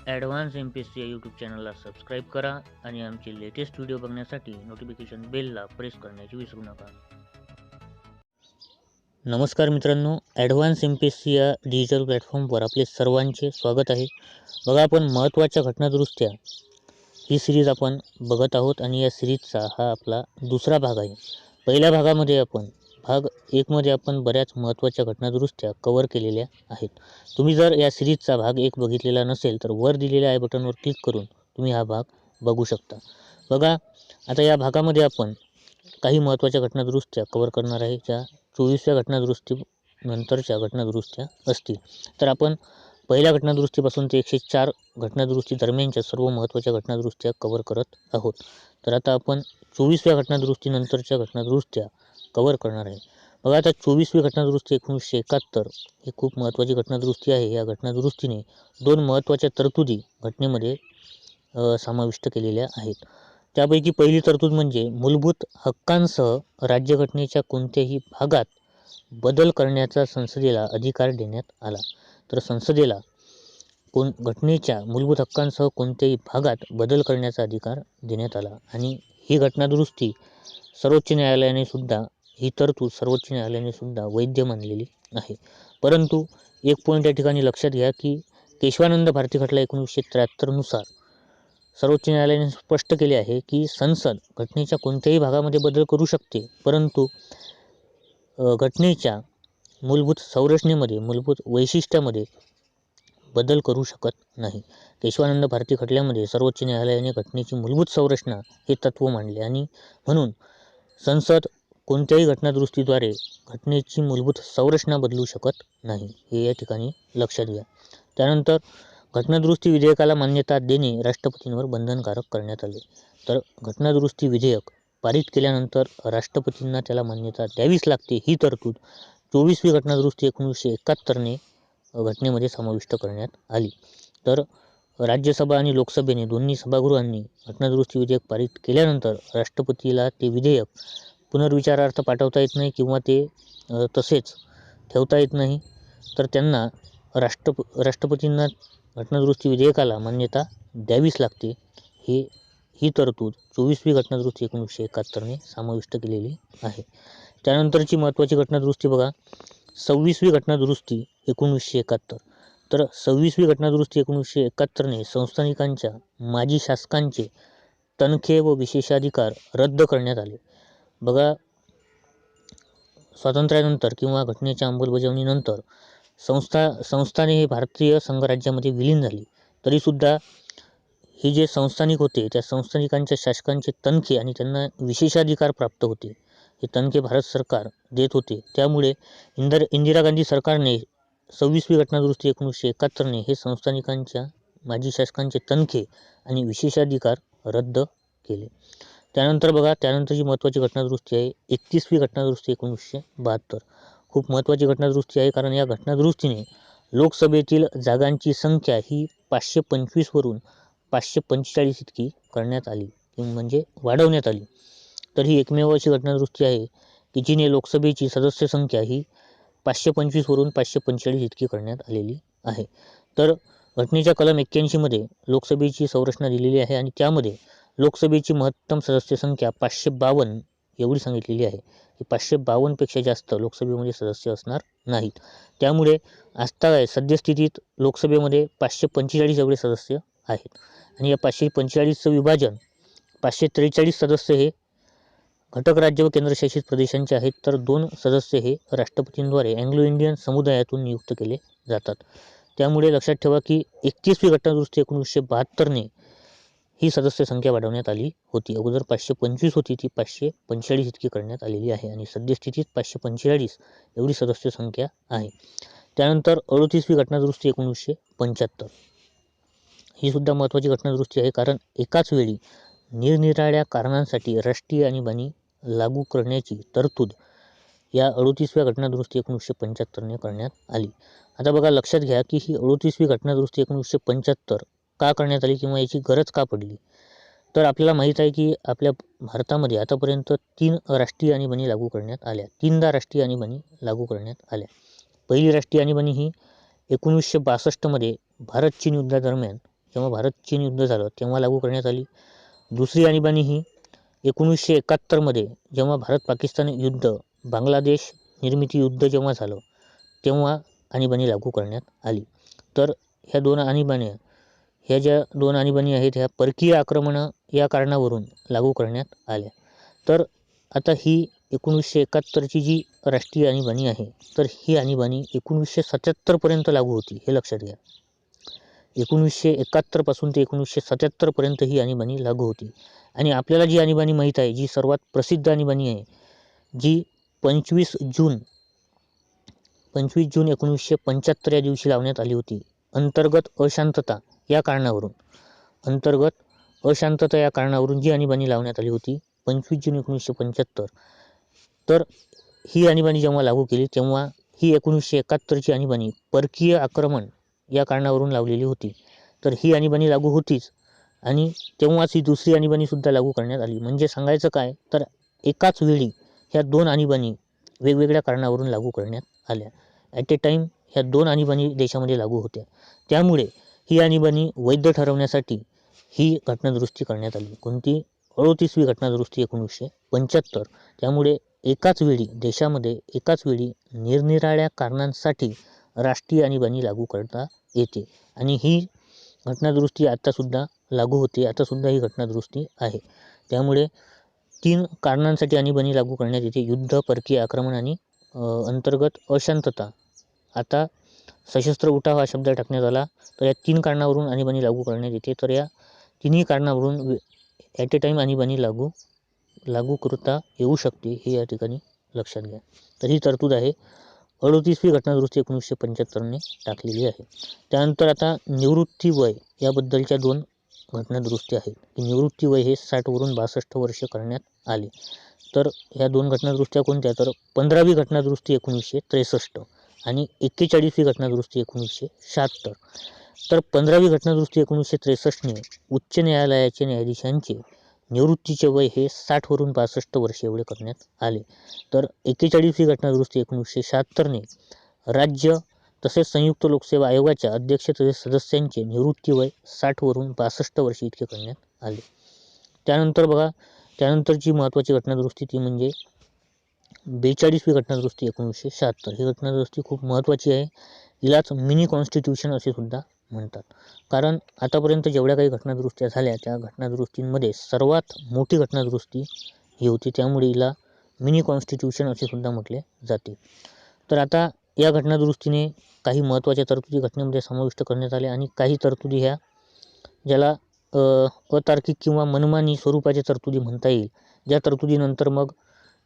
Advance MPSC या YouTube चॅनलला subscribe करा आणि आमचे लेटेस्ट व्हिडिओ बघण्यासाठी नोटिफिकेशन बेलला प्रेस करण्याची विसरू नका. नमस्कार मित्रांनो, ॲडव्हान्स एम-पी-एस-सी या डिजिटल प्लॅटफॉर्मवर आपले सर्वांचे स्वागत आहे. बघा, आपण महत्त्वाच्या घटनादुरुस्त्या ही सिरीज आपण बघत आहोत आणि या सिरीजचा हा आपला दुसरा भाग आहे. पहिल्या भागामध्ये आपण भाग 1 मध्ये आपण बऱ्याच महत्त्वाच्या घटनादुरुस्त्या कव्हर केलेल्या आहेत. तुम्ही जर या सिरीजचा भाग 1 बघितलेला नसेल तर वर दिलेल्या आय बटनवर क्लिक करून तुम्ही हा भाग बघू शकता. बघा, आता या भागामध्ये आपण काही महत्त्वाच्या घटनादुरुस्त्या कव्हर करणार आहे, ज्या 24व्या घटनादुरुस्ती नंतरच्या घटनादुरुस्त्या असतील. तर आपण पहिल्या घटनादुरुस्तीपासून ते 104 घटनादुरुस्ती दरम्यानच्या सर्व महत्त्वाच्या घटनादुरुस्त्या कव्हर करत आहोत. तर आता आपण 24व्या घटनादुरुस्ती नंतरच्या घटनादुरुस्त्या कव्हर करणार आहे. बघा, आता 24वी घटनादुरुस्ती 1971 ही खूप महत्त्वाची घटनादुरुस्ती आहे. या घटनादुरुस्तीने 2 महत्त्वाच्या तरतुदी घटनेमध्ये समाविष्ट केलेल्या आहेत. त्यापैकी पहिली तरतूद म्हणजे मूलभूत हक्कांसह राज्यघटनेच्या कोणत्याही भागात बदल करण्याचा संसदेला अधिकार देण्यात आला. तर संसदेला घटनेच्या मूलभूत हक्कांसह कोणत्याही भागात बदल करण्याचा अधिकार देण्यात आला आणि ही घटनादुरुस्ती सर्वोच्च न्यायालयाने सुद्धा ही तरतूद सर्वोच्च न्यायालयाने सुद्धा वैध मानलेली आहे. परंतु एक पॉईंट या ठिकाणी लक्षात घ्या की केशवानंद भारती खटला 1973 नुसार सर्वोच्च न्यायालयाने स्पष्ट केले आहे की संसद घटनेच्या कोणत्याही भागामध्ये बदल करू शकते, परंतु घटनेच्या मूलभूत संरचनेमध्ये मूलभूत वैशिष्ट्यामध्ये बदल करू शकत नाही. केशवानंद भारती खटल्यामध्ये सर्वोच्च न्यायालयाने घटनेची मूलभूत संरचना हे तत्व मांडले आणि म्हणून संसद कोणत्याही घटनादुरुस्तीद्वारे घटनेची मूलभूत संरचना बदलू शकत नाही, हे या ठिकाणी लक्षात घ्या. त्यानंतर घटनादुरुस्ती विधेयकाला मान्यता देणे राष्ट्रपतींवर बंधनकारक करण्यात आले. तर घटनादुरुस्ती विधेयक पारित केल्यानंतर राष्ट्रपतींना त्याला मान्यता द्यावीच लागते, ही तरतूद 24वी घटनादुरुस्ती 1971ने घटनेमध्ये समाविष्ट करण्यात आली. तर राज्यसभा आणि लोकसभेने दोन्ही सभागृहांनी घटनादुरुस्ती विधेयक पारित केल्यानंतर राष्ट्रपतीला ते विधेयक पुनर्विचारार्थ पाठवता येत नाही किंवा ते तसेच ठेवता येत नाही. तर त्यांना राष्ट्रपतींना घटनादुरुस्ती विधेयकाला मान्यता द्यावीच लागते. ही तरतूद 24वी घटनादुरुस्ती 1971ने समाविष्ट केलेली आहे. त्यानंतरची महत्त्वाची घटनादुरुस्ती बघा, 26वी घटनादुरुस्ती 1971. तर 26वी घटनादुरुस्ती 1971ने संस्थानिकांच्या माजी शासकांचे तनखे व विशेषाधिकार रद्द करण्यात आले. बघा, स्वातंत्र्यानंतर किंवा घटनेच्या अंमलबजावणीनंतर संस्थाने हे भारतीय संघराज्यामध्ये विलीन झाली, तरीसुद्धा हे जे संस्थानिक होते त्या संस्थानिकांच्या शासकांचे तनखे आणि त्यांना विशेषाधिकार प्राप्त होते. हे तनखे भारत सरकार देत होते. त्यामुळे इंदिरा गांधी सरकारने 26वी घटनादुरुस्ती 1971ने हे संस्थानिकांच्या माजी शासकांचे तनखे आणि विशेषाधिकार रद्द केले. त्यानंतर बघा, त्यानंतरची महत्त्वाची घटनादुरुस्ती आहे 31वी घटनादुरुस्ती 1972. खूप महत्त्वाची घटनादुरुस्ती आहे, कारण या घटनादुरुस्तीने लोकसभेतील जागांची संख्या ही 525 वरून 545 इतकी करण्यात आली, म्हणजे वाढवण्यात आली. तर ही एकमेव अशी घटनादुरुस्ती आहे की जिने लोकसभेची सदस्य संख्या ही 525 वरून 545 इतकी करण्यात आलेली आहे. तर घटनेच्या कलम 81 मध्ये लोकसभेची संरचना दिलेली आहे आणि त्यामध्ये लोकसभेची महत्तम सदस्य संख्या 552 एवढी सांगितलेली आहे की 552 पेक्षा जास्त लोकसभेमध्ये सदस्य असणार नाहीत. त्यामुळे आता सद्यस्थितीत लोकसभेमध्ये 545 एवढे सदस्य आहेत आणि या 545चं विभाजन 543 सदस्य हे घटक राज्य व केंद्रशासित प्रदेशांचे आहेत, तर 2 सदस्य हे राष्ट्रपतींद्वारे अँग्लो इंडियन समुदायातून नियुक्त केले जातात. त्यामुळे लक्षात ठेवा की 31वी घटनादुरुस्ती 1972ने ही सदस्य संख्या वाढवण्यात आली होती. अगोदर 525 होती, ती 545 इतकी करण्यात आलेली आहे आणि सद्यस्थितीत 545 एवढी सदस्य संख्या आहे. त्यानंतर 38वी घटनादुरुस्ती 1975 ही सुद्धा महत्त्वाची घटनादुरुस्ती आहे, कारण एकाच वेळी निरनिराळ्या कारणांसाठी राष्ट्रीय आणीबाणी लागू करण्याची तरतूद या 38व्या घटनादुरुस्ती 1975ने करण्यात आली. आता बघा, लक्षात घ्या की ही 38वी घटनादुरुस्ती 1975 का करण्यात आली किंवा याची गरज का पडली. तर आपल्याला माहीत आहे की आपल्या भारतामध्ये आतापर्यंत 3 राष्ट्रीय आणीबाणी लागू करण्यात आल्या. 3दा राष्ट्रीय आणीबाणी लागू करण्यात आल्या. पहिली राष्ट्रीय आणीबाणी ही 1962 मध्ये भारत चीन युद्धादरम्यान जेव्हा भारत चीन युद्ध झालं तेव्हा लागू करण्यात आली. दुसरी आणीबाणी ही 1971मध्ये जेव्हा भारत पाकिस्तान युद्ध, बांगलादेश निर्मिती युद्ध जेव्हा झालं तेव्हा आणीबाणी लागू करण्यात आली. तर ह्या ज्या दोन आणीबाणी आहेत ह्या परकीय आक्रमणं या कारणावरून लागू करण्यात आल्या. तर आता ही 1971ची जी राष्ट्रीय आणीबाणी आहे तर ही आणीबाणी 1977पर्यंत लागू होती, हे लक्षात घ्या. 1971 पासून ते 1977 पर्यंत ही आणीबाणी लागू होती. आणि आपल्याला जी आणीबाणी माहीत आहे, जी सर्वात प्रसिद्ध आणीबाणी आहे, जी 25 जून 1975 या दिवशी लावण्यात आली होती, अंतर्गत अशांतता या कारणावरून जी आणीबाणी लावण्यात आली होती 25 जून 1975. तर ही आणीबाणी जेव्हा लागू केली तेव्हा ही 1971ची आणीबाणी परकीय आक्रमण या कारणावरून लावलेली होती. तर ही आणीबाणी लागू होतीच आणि तेव्हाच ही दुसरी आणीबाणी सुद्धा लागू करण्यात आली. म्हणजे सांगायचं काय तर एकाच वेळी ह्या दोन आणीबाणी वेगवेगळ्या कारणावरून लागू करण्यात आल्या. ॲट ए टाईम ह्या दोन आणीबाणी देशामध्ये लागू होत्या. त्यामुळे ही आणीबाणी वैध ठरवण्यासाठी ही घटनादुरुस्ती करण्यात आली. कोणती? 38वी घटनादुरुस्ती 1975. त्यामुळे देशामध्ये एकाच वेळी निरनिराळ्या कारणांसाठी राष्ट्रीय आणीबाणी लागू करता येते. आणि ही घटनादुरुस्ती आत्तासुद्धा लागू होते. आतासुद्धा ही घटनादुरुस्ती आहे. त्यामुळे 3 कारणांसाठी आणीबाणी लागू करण्यात येते: युद्ध, परकीय आक्रमण आणि अंतर्गत अशांतता. आता सशस्त्र उठाव हा शब्द टाकण्यात आला. तर या 3 कारणावरून आणीबाणी लागू करण्यात येते. तर या तिन्ही कारणावरून ॲट ए टाईम आणीबाणी लागू करता येऊ शकते, हे या ठिकाणी लक्षात घ्या. तर ही तरतूद आहे 38वी घटनादुरुस्ती 1975ने टाकलेली आहे. त्यानंतर आता निवृत्ती वय याबद्दलच्या 2 घटनादुरुस्ती आहेत की निवृत्ती वय हे 60वरून 62 वर्ष करण्यात आले. तर ह्या 2 घटनादुरुस्त्या कोणत्या? तर 15वी घटनादुरुस्ती 1963 आणि 41वी घटनादुरुस्ती 1976. तर 15वी घटनादुरुस्ती 1963ने उच्च न्यायालयाचे न्यायाधीशांचे निवृत्तीचे वय हे 60वरून 62 वर्ष एवढे करण्यात आले. तर 41वी घटनादुरुस्ती 1976ने राज्य तसेच संयुक्त लोकसेवा आयोगाच्या अध्यक्ष तसेच सदस्यांचे निवृत्ती वय 60वरून 62 वर्ष इतके करण्यात आले. त्यानंतरची महत्त्वाची घटनादुरुस्ती ती म्हणजे 42वी घटनादुरुस्ती 1976. ही घटनादुरुस्ती खूप महत्त्वाची आहे. हिलाच मिनी कॉन्स्टिट्यूशन असे सुद्धा म्हणतात. कारण आतापर्यंत जेवढ्या काही घटनादुरुस्त्या झाल्या त्या घटनादुरुस्तींमध्ये सर्वात मोठी घटनादुरुस्ती ही होती. त्यामुळे हिला मिनी कॉन्स्टिट्यूशन असे सुद्धा म्हटले जाते. तर आता या घटनादुरुस्तीने काही महत्त्वाच्या तरतुदी घटनेमध्ये समाविष्ट करण्यात आल्या आणि काही तरतुदी ह्या ज्याला अतार्किक किंवा मनमानी स्वरूपाच्या तरतुदी म्हणता येईल. ज्या तरतुदीनंतर मग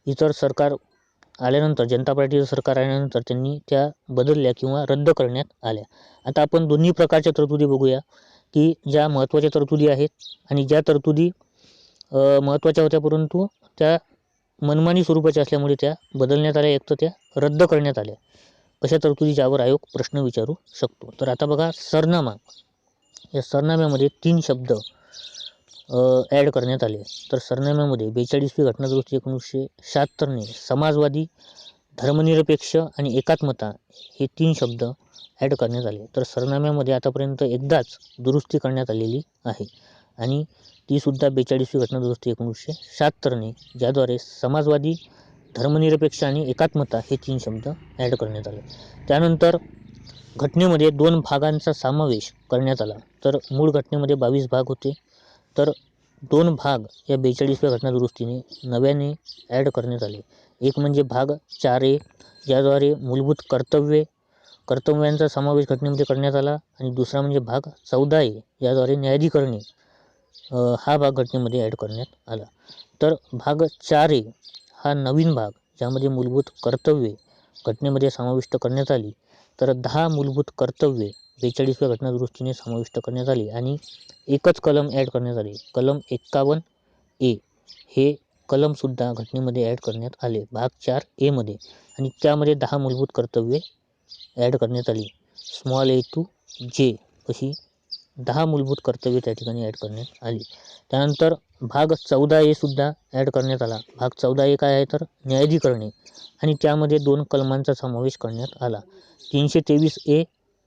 इतर सरकार आल्यानंतर, जनता पार्टीचं सरकार आल्यानंतर त्यांनी त्या बदलल्या किंवा रद्द करण्यात आल्या. आता आपण दोन्ही प्रकारच्या तरतुदी बघूया की ज्या महत्त्वाच्या तरतुदी आहेत आणि ज्या तरतुदी महत्त्वाच्या होत्या परंतु त्या मनमानी स्वरूपाच्या असल्यामुळे त्या बदलण्यात आल्या, एक तर त्या रद्द करण्यात आल्या. अशा तरतुदी ज्यावर आयोग प्रश्न विचारू शकतो. तर आता बघा, सरनामा. या सरनाम्यामध्ये 3 शब्द ॲड करण्यात आले. तर सरनाम्यामध्ये 42वी घटनादुरुस्ती 1976ने समाजवादी, धर्मनिरपेक्ष आणि एकात्मता हे 3 शब्द ॲड करण्यात आले. तर सरनाम्यामध्ये आतापर्यंत एकदाच दुरुस्ती करण्यात आलेली आहे आणि तीसुद्धा 42वी घटनादुरुस्ती 1976ने, ज्याद्वारे समाजवादी, धर्मनिरपेक्ष आणि एकात्मता हे 3 शब्द ॲड करण्यात आले. त्यानंतर घटनेमध्ये 2 भागांचा समावेश करण्यात आला. तर मूळ घटनेमध्ये 22 भाग होते. तर 2 भाग या 42व्या घटनादुरुस्तीने नव्याने ॲड करण्यात आले. एक म्हणजे भाग 4A, ज्याद्वारे मूलभूत कर्तव्यांचा समावेश घटनेमध्ये करण्यात आला आणि दुसरा म्हणजे भाग 14A, ज्याद्वारे न्यायाधिकरणे हा भाग घटनेमध्ये ॲड करण्यात आला. तर भाग 4A हा नवीन भाग, ज्यामध्ये मूलभूत कर्तव्ये घटनेमध्ये समाविष्ट करण्यात आली. तर 10 मूलभूत कर्तव्ये 42व्या घटनादुरुस्तीने समाविष्ट करण्यात आली आणि एकच कलम ॲड करण्यात आले. कलम 51A हे कलमसुद्धा घटनेमध्ये ॲड करण्यात आले भाग 4A मध्ये आणि त्यामध्ये 10 मूलभूत कर्तव्ये ॲड करण्यात आली. स्मॉल a to j अशी 10 मूलभूत कर्तव्ये त्या ठिकाणी ॲड करण्यात आली. त्यानंतर भाग 14A सुद्धा ॲड करण्यात आला. भाग 14A काय आहे तर न्यायाधिकरणे, आणि त्यामध्ये 2 कलमांचा समावेश करण्यात आला. 323A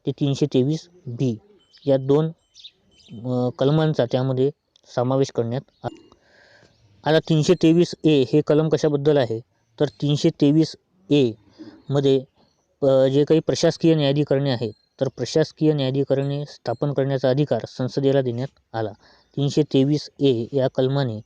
ते 323B या 2 कलमांचा त्यामध्ये समावेश करण्यात आला. आता 323A हे कलम कशाबद्दल आहे, तर 323A मध्ये जे काही प्रशासकीय न्यायाधिकरणे आहेत, तर प्रशासकीय न्यायाधिकरणे स्थापन करण्याचा अधिकार संसदेला देण्यात आला. 323A या कलमाने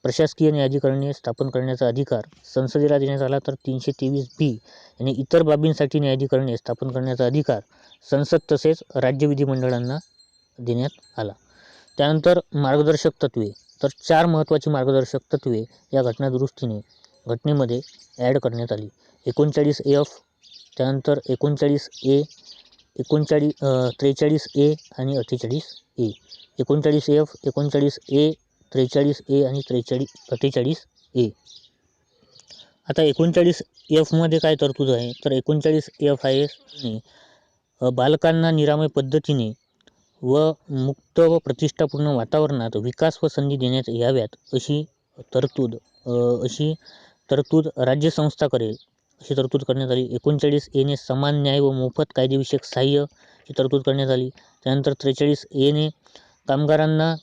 प्रशासकीय न्यायाधिकरणे स्थापन करण्याचा अधिकार संसदेला देण्यात आला. तर 323B आणि इतर बाबींसाठी न्यायाधिकरणे स्थापन करण्याचा अधिकार संसद तसेच राज्य विधिमंडळांना देण्यात आला. त्यानंतर मार्गदर्शक तत्त्वे, तर 4 महत्त्वाची मार्गदर्शक तत्त्वे या घटनेमध्ये ॲड करण्यात आली. 39F, त्यानंतर 39A, 43A आणि 48A. 39F, 39A, 43A आणि 48A. आता 39F मध्ये काय तरतूद आहे, तर 39F आहे बालकांना निरामय पद्धतीने व मुक्त व प्रतिष्ठापूर्ण वातावरणात विकास व संधी देण्यात याव्यात अशी तरतूद राज्यसंस्था करेल अशी तरतूद करण्यात आली. 39A ने समान न्याय व मोफत कायदेविषयक सहाय्य ही तरतूद करण्यात आली. त्यानंतर 43A ने कामगारांना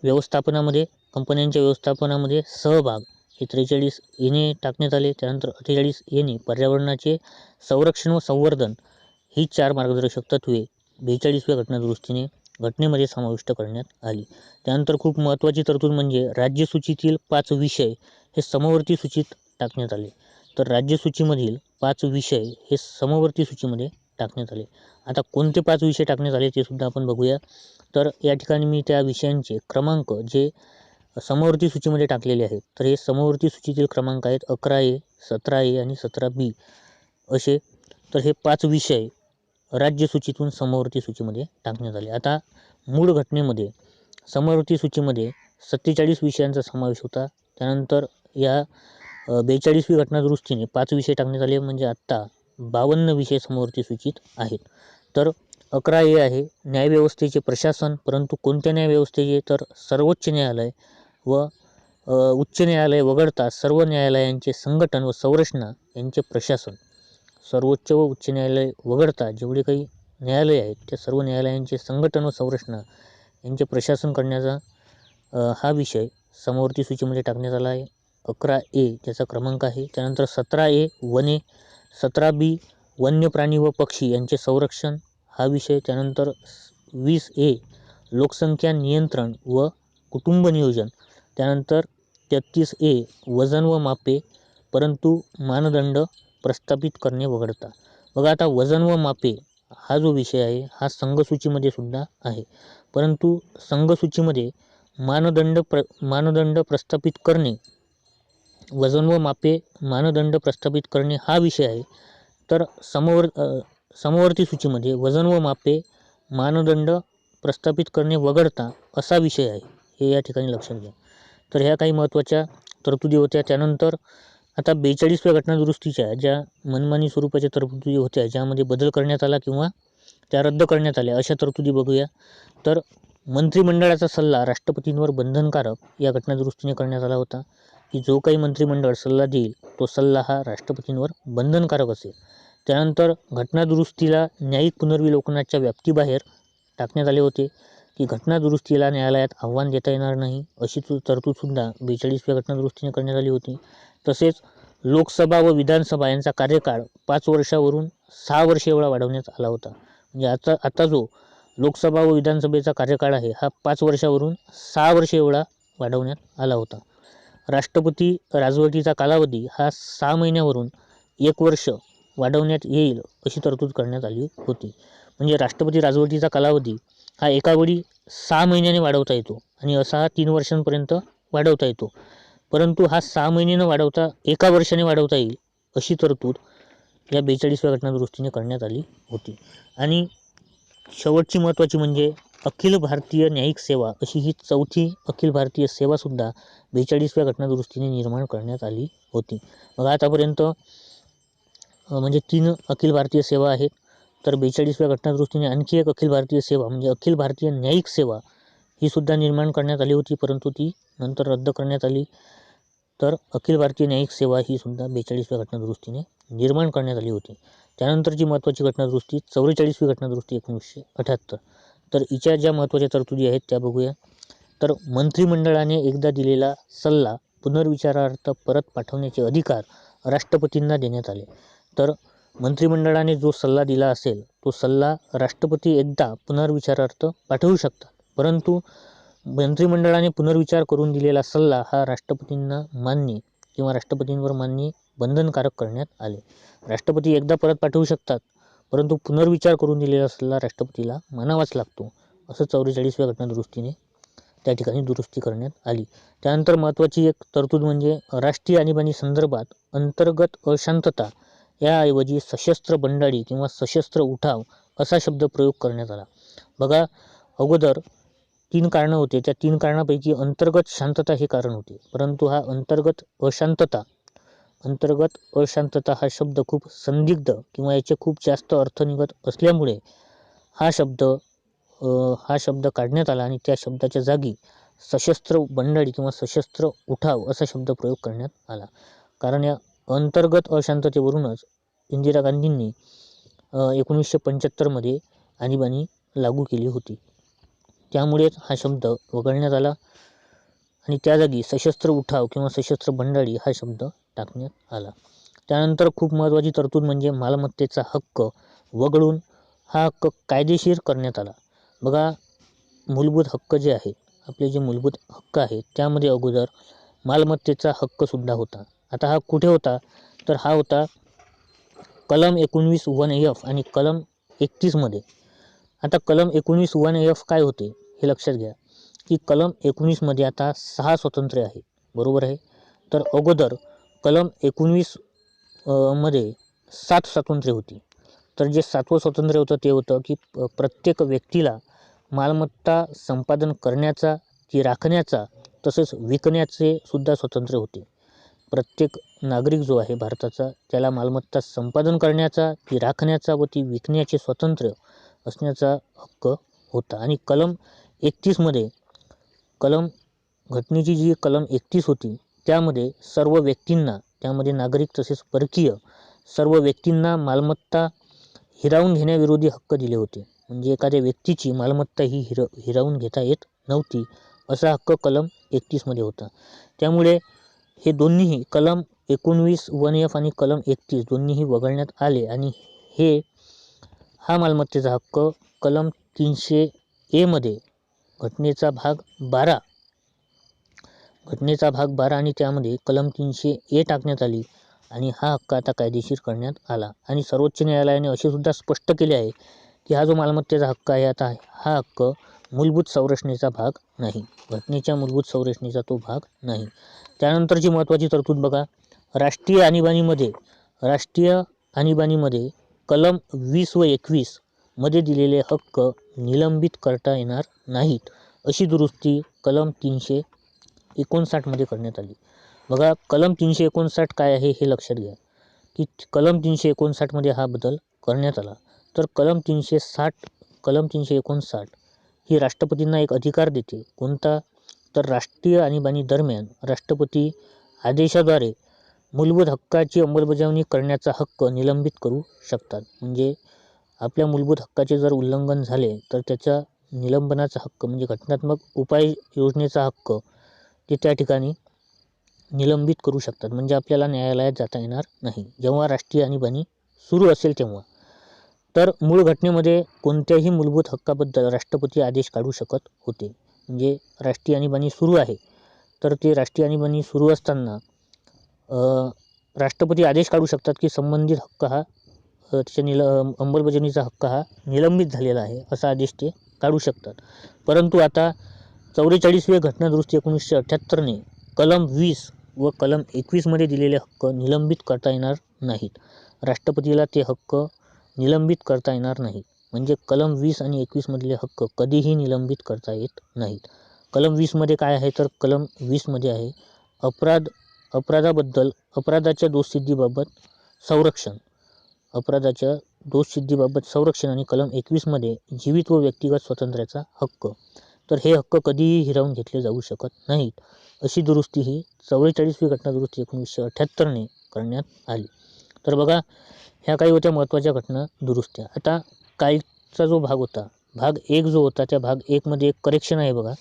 व्यवस्थापनामध्ये, कंपन्यांच्या व्यवस्थापनामध्ये सहभाग हे 43A ने टाकण्यात आले. त्यानंतर 48A ने पर्यावरणाचे संरक्षण व संवर्धन ही 4 मार्गदर्शक तत्त्वे 42व्या घटनेमध्ये समाविष्ट करण्यात आली. त्यानंतर खूप महत्त्वाची तरतूद म्हणजे राज्यसूचीतील 5 विषय हे समवर्ती सूचीत टाकण्यात आले. तर राज्यसूचीमधील 5 विषय हे समवर्ती सूचीमध्ये टाकण्यात आले. आता कोणते 5 विषय टाकण्यात आले ते सुद्धा आपण बघूया. तर या ठिकाणी मी त्या विषयांचे क्रमांक जे समवर्ती सूचीमध्ये टाकलेले आहेत, तर हे समवर्ती सूचीतील क्रमांक आहेत 11A, 17A आणि 17B असे. तर हे 5 विषय राज्यसूचीतून समवर्ती सूचीमध्ये टाकण्यात आले. आता मूळ घटनेमध्ये समवर्ती सूचीमध्ये 47 विषयांचा समावेश होता. त्यानंतर या 42वी घटनादुरुस्तीने 5 विषय टाकण्यात आले, म्हणजे आत्ता 52 विषय समवर्ती सूचीत आहेत. तर 11A आहे न्यायव्यवस्थेचे प्रशासन, परंतु कोणत्या न्यायव्यवस्थेचे, तर सर्वोच्च न्यायालय व उच्च न्यायालय वगळता सर्व न्यायालयांचे संघटन व संरचना यांचे प्रशासन. सर्वोच्च व उच्च न्यायालय वगळता जेवढे काही न्यायालय आहेत त्या सर्व न्यायालयांचे संघटन व संरचना यांचे प्रशासन करण्याचा हा विषय समवर्ती सूचीमध्ये टाकण्यात आला आहे. 11A त्याचा क्रमांक आहे. त्यानंतर 17A वने, 17B वन्य प्राणी व पक्षी यांचे संरक्षण हा विषय. त्यानंतर 20A लोकसंख्या नियंत्रण व कुटुंब नियोजन. त्यानंतर 33A वजन व मापे परंतु मानदंड प्रस्थापित करणे वगळता. बघा आता वजन व मापे हा जो विषय आहे हा संघसूचीमध्ये सुद्धा आहे, परंतु संघसूचीमध्ये मानदंड प्रस्थापित करणे, वजन व मापे मानदंड प्रस्थापित करणे हा विषय आहे. तर समवर्ती सूचीमध्ये वजन व मापे मानदंड प्रस्थापित करणे वगळता असा विषय आहे, हे या ठिकाणी लक्षात घ्या. तर ह्या काही महत्त्वाच्या तरतुदी होत्या. त्यानंतर आता 42व्या घटनादुरुस्तीच्या ज्या मनमानी स्वरूपाच्या तरतुदी होत्या, ज्यामध्ये बदल करण्यात आला किंवा त्या रद्द करण्यात आल्या, अशा तरतुदी बघूया. तर मंत्रिमंडळाचा सल्ला राष्ट्रपतींवर बंधनकारक या घटनादुरुस्तीने करण्यात आला होता, की जो काही मंत्रिमंडळ सल्ला देईल तो सल्ला हा राष्ट्रपतींवर बंधनकारक असेल. त्यानंतर घटनादुरुस्तीला न्यायिक पुनर्विलोकनाच्या व्याप्तीबाहेर टाकण्यात आले होते, की घटनादुरुस्तीला न्यायालयात आव्हान देता येणार नाही अशी तरतूदसुद्धा 42व्या घटनादुरुस्तीने करण्यात आली होती. तसेच लोकसभा व विधानसभा यांचा कार्यकाळ 5 वर्षावरून 6 वर्षे एवढा वाढवण्यात आला होता. म्हणजे आता जो लोकसभा व विधानसभेचा कार्यकाळ आहे हा 5 वर्षावरून 6 वर्षे एवढा वाढवण्यात आला होता. राष्ट्रपती राजवटीचा कालावधी हा 6 महिन्यावरून 1 वर्ष वाढवण्यात येईल अशी तरतूद करण्यात आली होती. म्हणजे राष्ट्रपती राजवटीचा कालावधी हा एकावेळी 6 महिन्याने वाढवता येतो आणि असा हा 3 वर्षांपर्यंत वाढवता येतो, परंतु हा 6 महिने न वाढवता 1 वर्षाने वाढवता येईल अशी तरतूद या 42व्या घटनादुरुस्तीने करण्यात आली होती. आणि शेवटची महत्त्वाची म्हणजे अखिल भारतीय न्यायिक सेवा अशी ही 4थी अखिल भारतीय सेवासुद्धा 42व्या घटनादुरुस्तीने निर्माण करण्यात आली होती. मग आतापर्यंत म्हणजे 3 अखिल भारतीय सेवा आहेत. तर 42व्या घटनादुरुस्तीने आणखी एक अखिल भारतीय सेवा म्हणजे अखिल भारतीय न्यायिक सेवा ही सुद्धा निर्माण करण्यात आली होती, परंतु ती नंतर रद्द करण्यात आली. तर अखिल भारतीय न्यायिक सेवा ही सुद्धा 42व्या घटनादुरुस्तीने निर्माण करण्यात आली होती. त्यानंतरची महत्त्वाची घटनादुरुस्ती 44वी घटनादुरुस्ती 1978. तर हिच्या ज्या महत्त्वाच्या तरतुदी आहेत त्या बघूया. तर मंत्रिमंडळाने एकदा दिलेला सल्ला पुनर्विचारार्थ परत पाठवण्याचे अधिकार राष्ट्रपतींना देण्यात आले. तर मंत्रिमंडळाने जो सल्ला दिला असेल तो सल्ला राष्ट्रपती एकदा पुनर्विचारार्थ पाठवू शकतात, परंतु मंत्रिमंडळाने पुनर्विचार करून दिलेला सल्ला हा राष्ट्रपतींना मान्य किंवा राष्ट्रपतींवर मान्य बंधनकारक करण्यात आले. राष्ट्रपती एकदा परत पाठवू शकतात, परंतु पुनर्विचार करून दिलेला सल्ला राष्ट्रपतीला मानावाच लागतो, असं 44व्या घटनादुरुस्तीने त्या ठिकाणी दुरुस्ती करण्यात आली. त्यानंतर महत्त्वाची एक तरतूद म्हणजे राष्ट्रीय आणीबाणी संदर्भात अंतर्गत अशांतता याऐवजी सशस्त्र बंडाळी किंवा सशस्त्र उठाव असा शब्द प्रयोग करण्यात आला. बघा, अगोदर 3 कारणं होते, त्या 3 कारणापैकी अंतर्गत शांतता हे कारण होते, परंतु हा अंतर्गत अशांतता हा शब्द खूप संदिग्ध किंवा याचे खूप जास्त अर्थ निघत असल्यामुळे हा शब्द काढण्यात आला आणि त्या शब्दाच्या जागी सशस्त्र बंडाळी किंवा सशस्त्र उठाव असा शब्द प्रयोग करण्यात आला. कारण या अंतर्गत अशांततेवरूनच इंदिरा गांधींनी 1975 आणीबाणी लागू केली होती. त्यामुळेच हा शब्द वगळण्यात आला आणि त्या जागी सशस्त्र उठाव किंवा सशस्त्र बंडाळी हा शब्द टाकण्यात आला. त्यानंतर खूप महत्त्वाची तरतूद म्हणजे मालमत्तेचा हक्क वगळून हा हक्क कायदेशीर करण्यात आला. बघा, मूलभूत हक्क जे आहेत, आपले जे मूलभूत हक्क आहेत त्यामध्ये अगोदर मालमत्तेचा हक्कसुद्धा होता. आता हा कुठे होता? तर हा होता कलम 19(1)(f) आणि कलम 31 आता कलम 19(1)(f) काय होते हे लक्षात घ्या, की कलम 19 आता 6 स्वातंत्र्य आहे, बरोबर आहे. तर अगोदर कलम 19 मध्ये 7 स्वातंत्र्य होती. तर जे 7वं स्वातंत्र्य होतं ते होतं की प्रत्येक व्यक्तीला मालमत्ता संपादन करण्याचा, ती राखण्याचा, तसंच विकण्याचे सुद्धा स्वातंत्र्य होते. प्रत्येक नागरिक जो आहे भारताचा त्याला मालमत्ता संपादन करण्याचा, ती राखण्याचा व ती विकण्याचे स्वातंत्र्य असण्याचा हक्क होता. आणि कलम 31 घटनेची जी कलम 31 होती त्यामध्ये सर्व व्यक्तींना, त्यामध्ये नागरिक तसेच परकीय सर्व व्यक्तींना मालमत्ता हिरावून घेण्याविरोधी हक्क दिले होते. म्हणजे एखाद्या व्यक्तीची मालमत्ता ही हिरावून घेता येत नव्हती, असा हक्क कलम 31 होता. त्यामुळे हे दोन्हीही कलम 19(1)(f) आणि कलम 31 दोन्हीही वगळण्यात आले आणि हा मालमत्तेचा हक्क कलम 300(a) मध्ये घटनेचा भाग 12 आणि त्यामध्ये कलम 300(a) टाकण्यात आली आणि हा हक्क आता कायदेशीर करण्यात आला. आणि सर्वोच्च न्यायालयाने असे सुद्धा स्पष्ट केले आहे की हा जो मालमत्तेचा हक्क आहे आता हा हक्क मूलभूत संरचनेचा भाग नाही, घटनेच्या मूलभूत संरचनेचा तो भाग नाही. त्यानंतरची महत्त्वाची तरतूद बघा, राष्ट्रीय आणीबाणीमध्ये कलम 20 व 21 मध्ये दिलेले हक्क निलंबित करता येणार नाहीत, अशी दुरुस्ती कलम 359 मध्ये करण्यात आली. बघा, कलम 359 काय आहे हे लक्षात घ्या, की कलम 359 मध्ये हा बदल करण्यात आला. तर कलम 359 ही राष्ट्रपतींना एक अधिकार देते. कोणता? तर राष्ट्रीय आणीबाणी दरम्यान राष्ट्रपती आदेशाद्वारे मूलभूत हक्काची अंमलबजावणी करण्याचा हक्क निलंबित करू शकतात. म्हणजे आपल्या मूलभूत हक्काचे जर उल्लंघन झाले तर त्याच्या निलंबनाचा हक्क म्हणजे घटनात्मक उपाययोजनेचा हक्क ते त्या ठिकाणी निलंबित करू शकतात. म्हणजे आपल्याला न्यायालयात जाता येणार नाही जेव्हा राष्ट्रीय आणीबाणी सुरू असेल तेव्हा. तर मूळ घटनेमध्ये कोणत्याही मूलभूत हक्काबद्दल राष्ट्रपती आदेश काढू शकत होते. म्हणजे राष्ट्रीय आणीबाणी सुरू आहे तर ते राष्ट्रीय आणीबाणी सुरू असताना राष्ट्रपती आदेश काढू शकतात की संबंधित हक्क हा त्याच्या अंमलबजावणीचा हक्क हा निलंबित झालेला आहे, असा आदेश ते काढू शकतात. परंतु आता 44वी घटनादुरुस्ती 1978ने कलम 20 व कलम 21 मध्ये दिलेले हक्क निलंबित करता येणार नाहीत. राष्ट्रपतीला ते हक्क निलंबित करता येणार नाहीत. म्हणजे कलम 20 आणि 21 मधले हक्क कधीही निलंबित करता येत नाहीत. कलम 20 मध्ये काय आहे तर कलम 20 मध्ये आहे अपराधाच्या दोषसिद्धीबाबत संरक्षण आणि कलम 21 मध्ये जीवित व व्यक्तिगत स्वातंत्र्याचा हक्क. तर हे हक्क कधीही हिरावून घेतले जाऊ शकत नाहीत, अशी दुरुस्ती ही 44वी घटनादुरुस्ती 1978ने करण्यात आली. तर बघा, ह्या काही होत्या महत्त्वाच्या घटना दुरुस्त्या. आता कालचा जो भाग होता भाग 1 जो होता त्या भाग 1 मध्ये एक करेक्शन आहे बघा,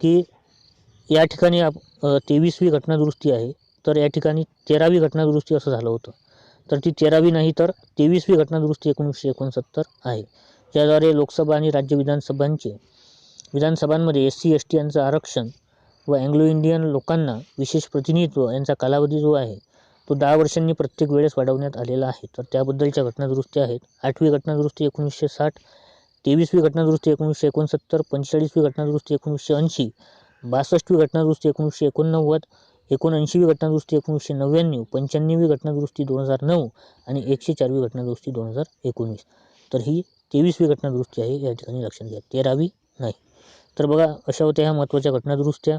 की या ठिकाणी 23वी घटना दुरुस्ती आहे, तर या ठिकाणी 13वी घटना दुरुस्ती असं झालं होतं. तर ती 13वी नाही तर 23वी घटना दुरुस्ती 1969 आहे, ज्याद्वारे लोकसभा आणि राज्य विधानसभांमध्ये SC ST यांचं आरक्षण व अँग्लो इंडियन लोकांना विशेष प्रतिनिधित्व यांचा कालावधी जो आहे तो 10 वर्षांनी प्रत्येक वेळेस वाढवण्यात आलेला आहे. तर त्याबद्दलच्या घटना दुरुस्ती आहेत. 8वी घटना दुरुस्ती 1960, 23वी घटना दुरुस्ती 1969, 45वी घटना दुरुस्ती 1980, 62वी घटना दुरुस्ती 1989, 79वी घटना दुरुस्ती 1999, 95वी घटना दुरुस्ती 2009 आणि 104वी घटना दुरुस्ती 2019. तर ही 23वी घटना दुरुस्ती आहे, या ठिकाणी लक्षात घ्या, 13वी नाही. तर बघा, अशा होत्या ह्या महत्त्वाच्या घटना दुरुस्त्या.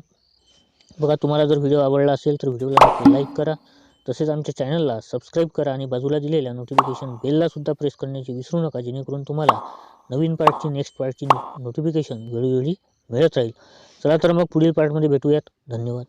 बघा, तुम्हाला जर व्हिडिओ आवडला असेल तर व्हिडिओला नक्की लाईक करा, तसेच आमच्या चॅनलला सबस्क्राईब करा आणि बाजूला दिलेल्या नोटिफिकेशन बेलला सुद्धा प्रेस करण्याची विसरू नका, जेणेकरून तुम्हाला नवीन पार्टची नेक्स्ट पार्टची नोटिफिकेशन वेळोवेळी मिळत राहील. चला तर मग पुढील पार्टमध्ये भेटूयात. धन्यवाद.